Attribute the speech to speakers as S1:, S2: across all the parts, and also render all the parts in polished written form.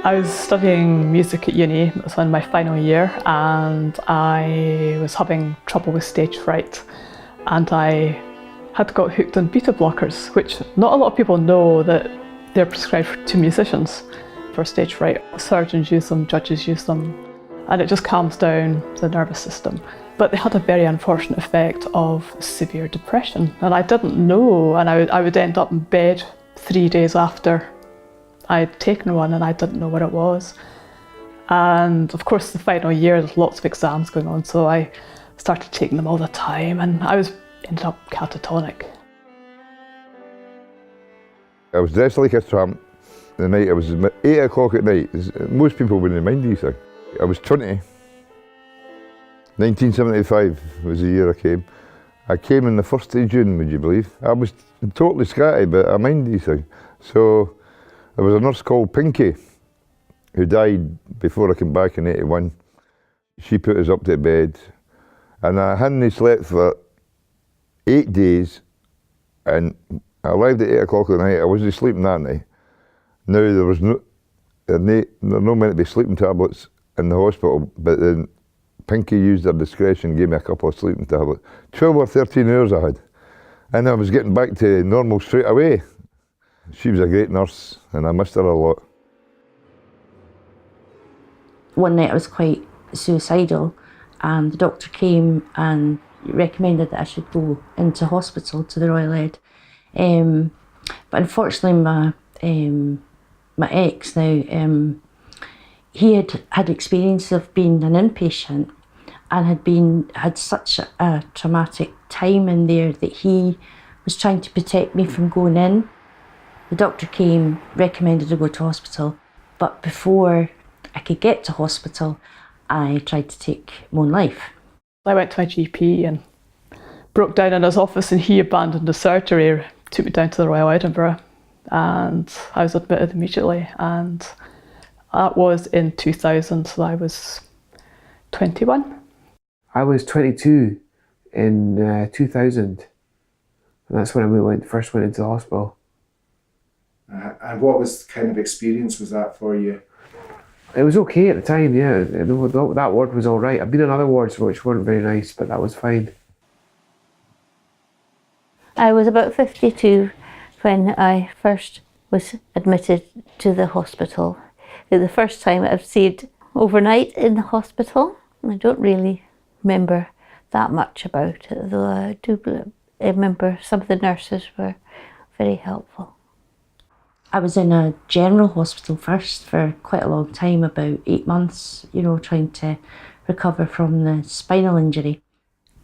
S1: I was studying music at uni, it was in my final year, and I was having trouble with stage fright, and I had got hooked on beta blockers, which not a lot of people know that they're prescribed to musicians for stage fright. Surgeons use them, judges use them, and it just calms down the nervous system. But they had a very unfortunate effect of severe depression, and I didn't know, and I would end up in bed 3 days after I'd taken one, and I didn't know what it was. And of course the final year, there's lots of exams going on, so I started taking them all the time, and I ended up catatonic.
S2: I was dressed like a tramp the night. It was 8 o'clock at night. Most people wouldn't mind these things. I was 20. 1975 was the year I came. I came on the 1st of June, would you believe? I was totally scatty, but I mind these things. So there was a nurse called Pinky who died before I came back in 81. She put us up to bed, and I hadn't slept for 8 days, and I arrived at 8 o'clock at night. I wasn't sleeping that night. Now there were no meant to be sleeping tablets in the hospital, but then Pinky used her discretion and gave me a couple of sleeping tablets. 12 or 13 hours I had, and I was getting back to normal straight away. She was a great nurse, and I missed her a lot.
S3: One night I was quite suicidal, and the doctor came and recommended that I should go into hospital to the Royal Ed. But unfortunately my ex now, he had experience of being an inpatient and had such a traumatic time in there that he was trying to protect me from going in. The doctor came, recommended I go to hospital, but before I could get to hospital, I tried to take my own life.
S1: I went to my GP and broke down in his office, and he abandoned the surgery, took me down to the Royal Edinburgh, and I was admitted immediately, and that was in 2000, so I was 21.
S4: I was 22 in 2000, and that's when I first went into the hospital.
S5: And what was kind of experience was that for you?
S4: It was okay at the time, yeah. That ward was all right. I've been on other wards which weren't very nice, but that was fine.
S6: I was about 52 when I first was admitted to the hospital. The first time I've stayed overnight in the hospital. I don't really remember that much about it, though I do remember some of the nurses were very helpful.
S3: I was in a general hospital first for quite a long time, about 8 months, trying to recover from the spinal injury.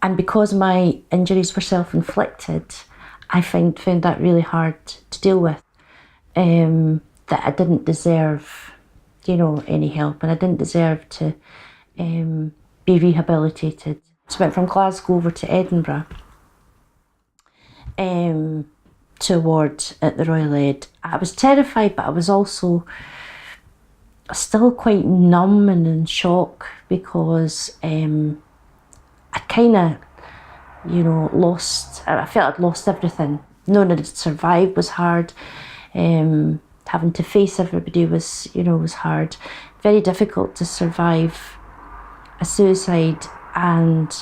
S3: And because my injuries were self-inflicted, I found that really hard to deal with. That I didn't deserve, any help, and I didn't deserve to be rehabilitated. So I went from Glasgow over to Edinburgh to a ward at the Royal Ed. I was terrified, but I was also still quite numb and in shock because I kind of, I felt I'd lost everything. Knowing that I'd survived was hard. Having to face everybody was hard. Very difficult to survive a suicide and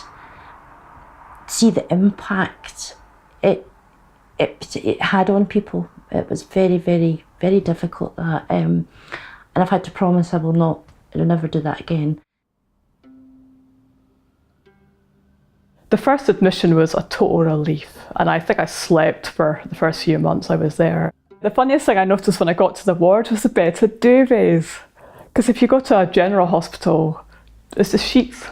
S3: see the impact it had on people. It was very, very, very difficult. And I've had to promise I'll never do that again.
S1: The first admission was a total relief, and I think I slept for the first few months I was there. The funniest thing I noticed when I got to the ward was the beds had duvets. Because if you go to a general hospital, it's just sheets.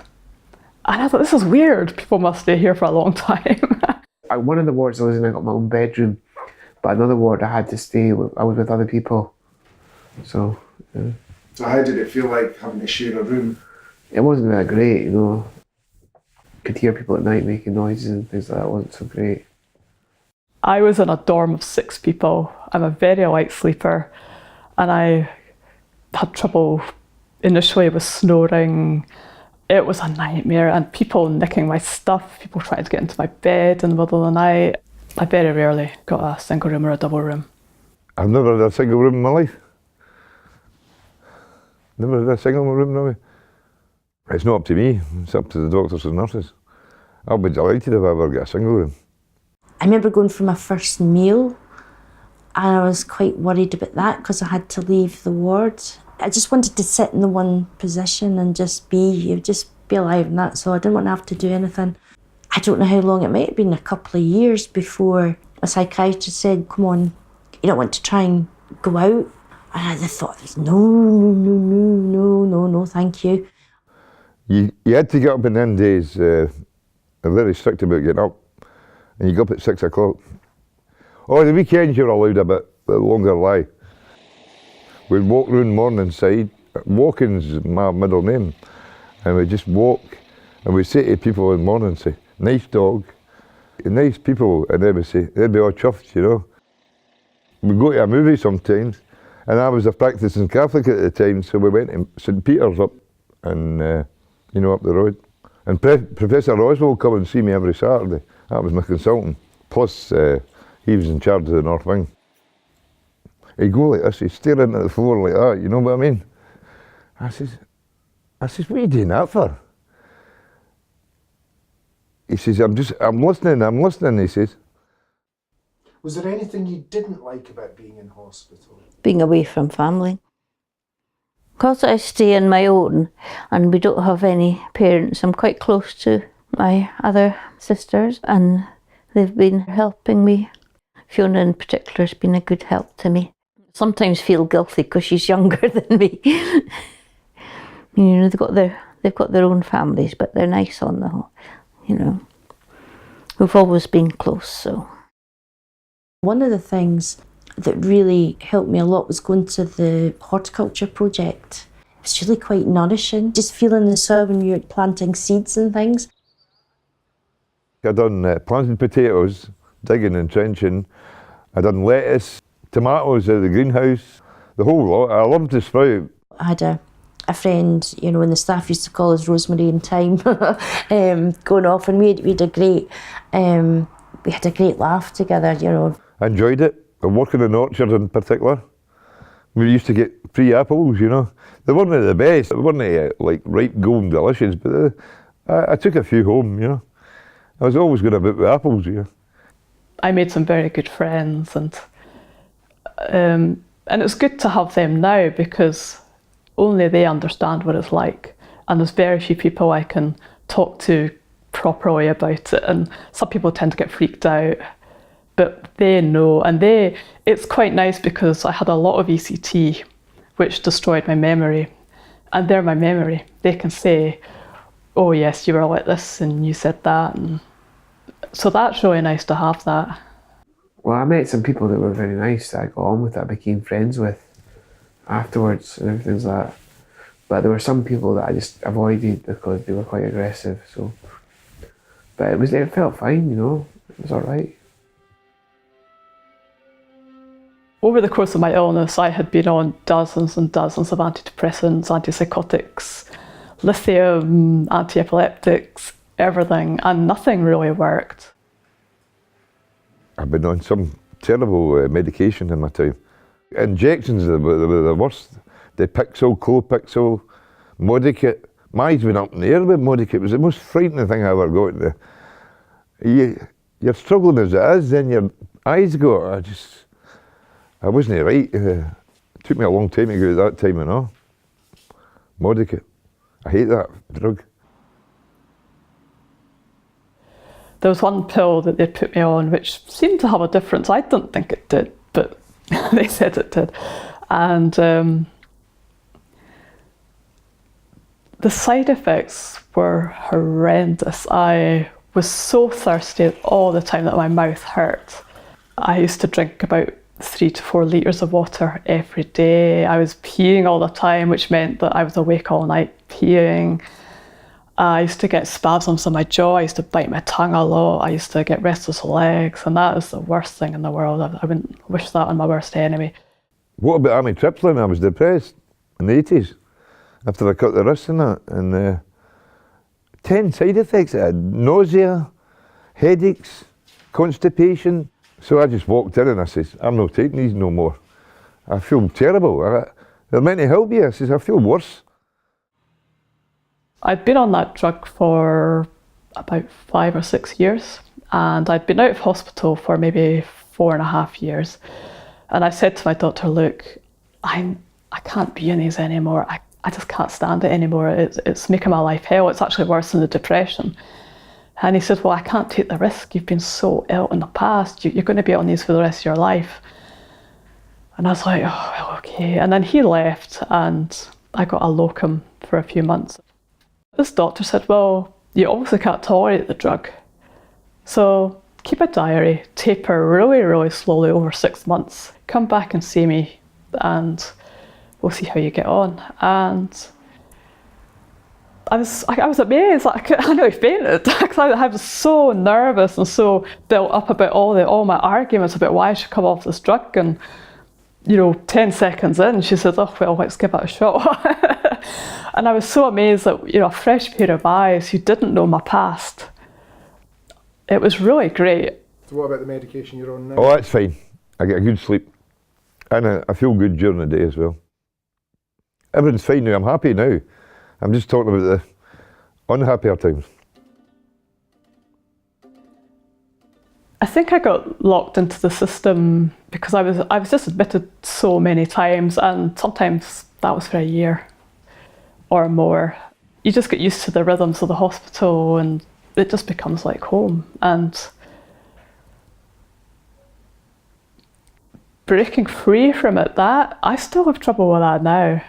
S1: And I thought, this is weird. People must stay here for a long time.
S4: One of the wards I was in, I got my own bedroom, but another ward I had to stay with, I was with other people. So, yeah.
S5: So how did it feel like having to share a room?
S4: It wasn't that great, Could hear people at night making noises and things like that. It wasn't so great.
S1: I was in a dorm of 6 people. I'm a very light sleeper, and I had trouble initially with snoring. It was a nightmare, and people nicking my stuff, people trying to get into my bed in the middle of the night. I very rarely got a single room or a double room.
S2: I've never had a single room in my life. Never had a single room now. It's not up to me, it's up to the doctors and nurses. I'll be delighted if I ever get a single room.
S3: I remember going for my first meal and I was quite worried about that because I had to leave the ward. I just wanted to sit in the one position and just be alive and that, so I didn't want to have to do anything. I don't know how long, it might have been a couple of years before a psychiatrist said, come on, you don't want to try and go out? And I just thought, no, thank you.
S2: You had to get up in them days. They're very strict about getting up, and you go up at 6 o'clock. Oh, the weekends you're allowed a bit longer lie. We'd walk round Morningside. Walking's my middle name, and we'd just walk, and we'd say to people in Morningside, nice dog, nice people, and they would say, they'd be all chuffed, you know. We'd go to a movie sometimes, and I was a practising Catholic at the time, so we went to St Peter's up, and you know, up the road. And Professor Oswald would come and see me every Saturday. That was my consultant. Plus, he was in charge of the North Wing. He'd go like this, he'd stare into the floor like that, you know what I mean? I says, what are you doing that for? He says, I'm listening, he says.
S5: Was there anything you didn't like about being in hospital?
S6: Being away from family. Because I stay on my own and we don't have any parents, I'm quite close to my other sisters and they've been helping me. Fiona in particular has been a good help to me. Sometimes feel guilty because she's younger than me. You know, they've got their own families, but they're nice on the whole, you know. We've always been close, so.
S3: One of the things that really helped me a lot was going to the horticulture project. It was really quite nourishing, just feeling the soil when you're planting seeds and things.
S2: I done planting potatoes, digging and trenching. I done lettuce, tomatoes out of the greenhouse, the whole lot. I loved to sprout.
S3: I had a friend, you know, and the staff used to call us Rosemary and Thyme, going off, and we had a great laugh together, you know.
S2: I enjoyed it. I worked in an orchard in particular. We used to get free apples, you know. They weren't the best, they weren't like ripe golden delicious, but I took a few home, you know. I was always good about the apples, you know.
S1: I made some very good friends, and it's good to have them now because only they understand what it's like, and there's very few people I can talk to properly about it, and some people tend to get freaked out, but they know, and it's quite nice because I had a lot of ECT which destroyed my memory, and they're my memory. They can say, oh yes, you were like this and you said that, and so that's really nice to have that.
S4: Well, I met some people that were very nice that I got on with, that I became friends with afterwards and everything's like that. But there were some people that I just avoided because they were quite aggressive, so. But it felt fine, you know, it was alright.
S1: Over the course of my illness, I had been on dozens and dozens of antidepressants, antipsychotics, lithium, anti-epileptics, everything, and nothing really worked.
S2: I've been on some terrible medication in my time. Injections were the worst. The Pixel, Clopixel, Modicate. My eyes went up in the air with Modicate. It was the most frightening thing I ever got. You're struggling as it is, then your eyes go. I wasn't right. It took me a long time to go at that time and all. Modicate. I hate that drug.
S1: There was one pill that they put me on which seemed to have a difference. I didn't think it did, but they said it did. And the side effects were horrendous. I was so thirsty all the time that my mouth hurt. I used to drink about 3 to 4 litres of water every day. I was peeing all the time, which meant that I was awake all night peeing. I used to get spasms on my jaw. I used to bite my tongue a lot. I used to get restless legs, and that is the worst thing in the world. I wouldn't wish that on my worst enemy.
S2: What about amitriptyline? I was depressed in the 80s after I cut the wrist and that. And 10 side effects. I had nausea, headaches, constipation. So I just walked in and I said, I'm not taking these no more. I feel terrible. they're meant to help you. I says, I feel worse.
S1: I'd been on that drug for about 5 or 6 years, and I'd been out of hospital for maybe 4.5 years. And I said to my doctor, look, I can't be in these anymore. I just can't stand it anymore. It's making my life hell. It's actually worse than the depression. And he said, well, I can't take the risk. You've been so ill in the past. You're going to be on these for the rest of your life. And I was like, oh, well, okay. And then he left and I got a locum for a few months. This doctor said, well, you obviously can't tolerate the drug. So keep a diary, taper really, really slowly over 6 months. Come back and see me and we'll see how you get on. And I was amazed. I nearly fainted because I was so nervous and so built up about all my arguments about why I should come off this drug. And 10 seconds in, she said, oh, well, let's give it a shot. And I was so amazed that, a fresh pair of eyes who didn't know my past. It was really great.
S5: So what about the medication you're on now?
S2: Oh, that's fine. I get a good sleep. And I feel good during the day as well. Everything's fine now. I'm happy now. I'm just talking about the unhappier times.
S1: I think I got locked into the system because I was just admitted so many times, and sometimes that was for a year or more. You just get used to the rhythms of the hospital and it just becomes like home. And breaking free from it, that I still have trouble with that now.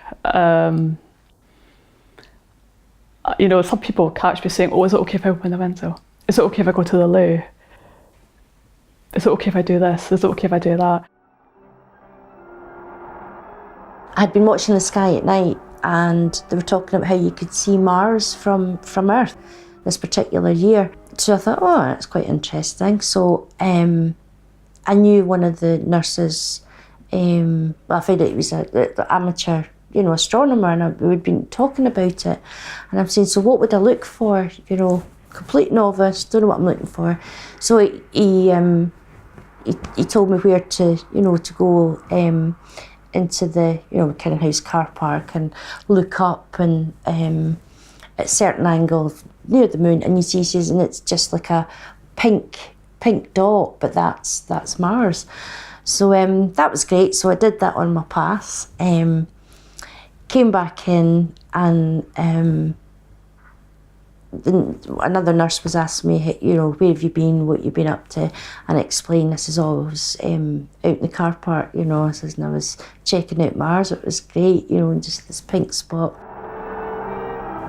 S1: Some people catch me saying, oh, is it okay if I open the window? Is it okay if I go to the loo? Is it okay if I do this? Is it okay if I do that?
S3: I'd been watching the sky at night and they were talking about how you could see Mars from Earth this particular year. So I thought, oh, that's quite interesting. So I knew one of the nurses, I found out he was an amateur astronomer, and we'd been talking about it. And I'm saying, so what would I look for? Complete novice, don't know what I'm looking for. So he told me where to go into the kind of house car park and look up and at a certain angle near the moon, and he says, and it's just like a pink dot, but that's Mars. So that was great. So I did that on my pass. Came back in and another nurse was asking me, where have you been, what you've been up to, and I explained, I says, I was out in the car park, I says, and I was checking out Mars. It was great, and just this pink spot.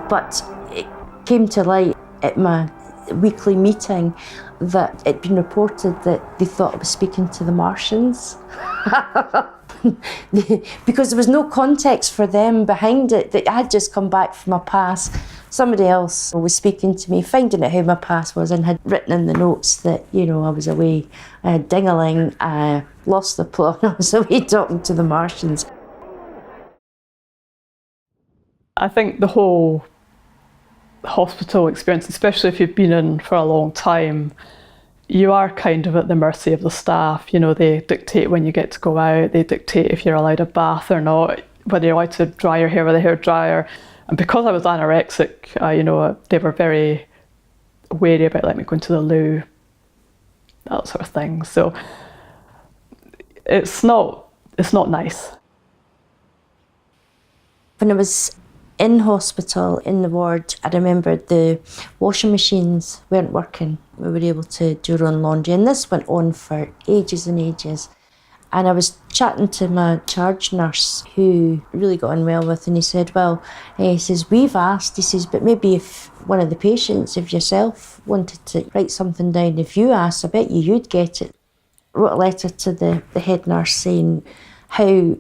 S3: But it came to light at my weekly meeting that it'd been reported that they thought I was speaking to the Martians. Because there was no context for them behind it. That I had just come back from a pass. Somebody else was speaking to me, finding out how my pass was, and had written in the notes that, I was away ding-a-ling, I lost the plot, I was away talking to the Martians.
S1: I think the whole hospital experience, especially if you've been in for a long time, you are kind of at the mercy of the staff. They dictate when you get to go out, they dictate if you're allowed a bath or not, whether you're allowed to dry your hair with a hairdryer. And because I was anorexic, they were very wary about letting me go into the loo, that sort of thing. So it's not nice.
S3: When I was in hospital, in the ward, I remember the washing machines weren't working. We were able to do our own laundry, and this went on for ages and ages. And I was chatting to my charge nurse, who really got on well with, and he said, he says, we've asked, he says, but maybe if one of the patients, if yourself wanted to write something down, if you asked, I bet you'd get it. I wrote a letter to the head nurse saying how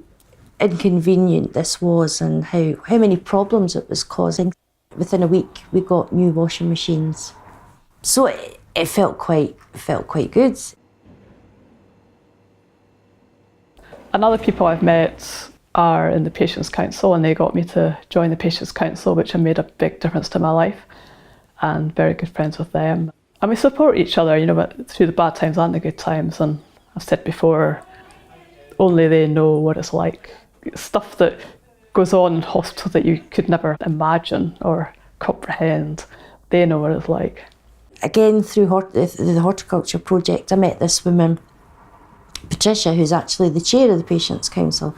S3: inconvenient this was and how many problems it was causing. Within a week, we got new washing machines. So it felt quite good.
S1: And other people I've met are in the Patients' Council, and they got me to join the Patients' Council, which have made a big difference to my life, and very good friends with them. And we support each other, through the bad times and the good times. And I've said before, only they know what it's like. Stuff that goes on in hospital that you could never imagine or comprehend. They know what it's like.
S3: Again, through the horticulture project, I met this woman, Patricia, who's actually the chair of the Patients' Council,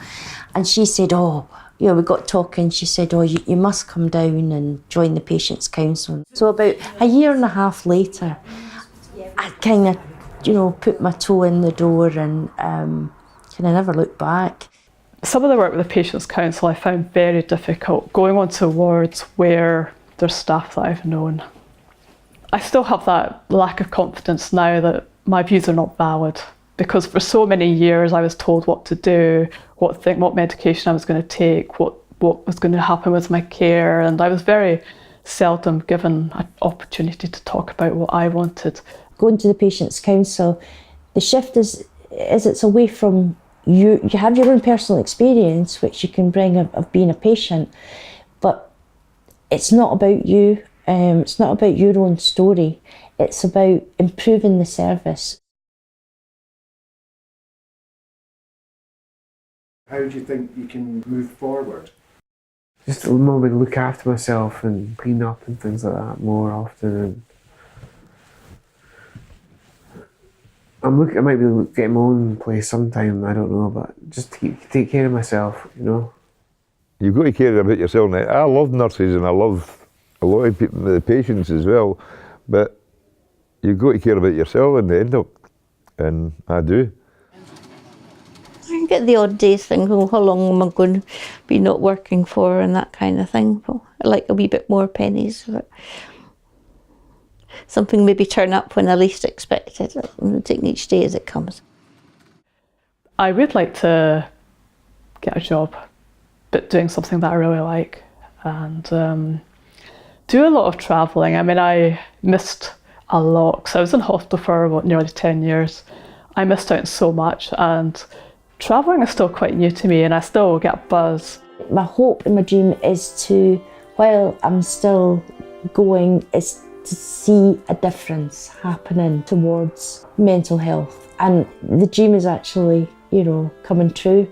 S3: and she said, oh, you know, we got talking, she said, oh, you must come down and join the Patients' Council. So about a year and a half later, I kind of, you know, put my toe in the door and kind of never looked back.
S1: Some of the work with the Patients' Council I found very difficult, going onto wards where there's staff that I've known. I still have that lack of confidence now that my views are not valid, because for so many years I was told what to do, what medication I was going to take, what was going to happen with my care, and I was very seldom given an opportunity to talk about what I wanted.
S3: Going to the Patients' Council, the shift is it's away from you. You have your own personal experience, which you can bring of being a patient, but it's not about you. It's not about your own story. It's about improving the service.
S5: How do you think you can move forward?
S4: Just maybe look after myself and clean up and things like that more often. And I might be getting my own place sometime, I don't know, but just take care of myself, you know.
S2: You've got to care about yourself now. I love nurses and I love a lot of people, the patients as well, but you've got to care about yourself in the end of it, and I do.
S6: I get the odd days thinking, oh, how long am I going to be not working for and that kind of thing. But I like a wee bit more pennies. But something maybe turn up when I least expect it. I'm taking each day as it comes.
S1: I would like to get a job, but doing something that I really like, and do a lot of travelling. I mean, I missed a lot because I was in hospital for nearly 10 years. I missed out so much, and travelling is still quite new to me, and I still get a buzz.
S3: My hope and my dream is to, while I'm still going, is to see a difference happening towards mental health. And the dream is actually, you know, coming true.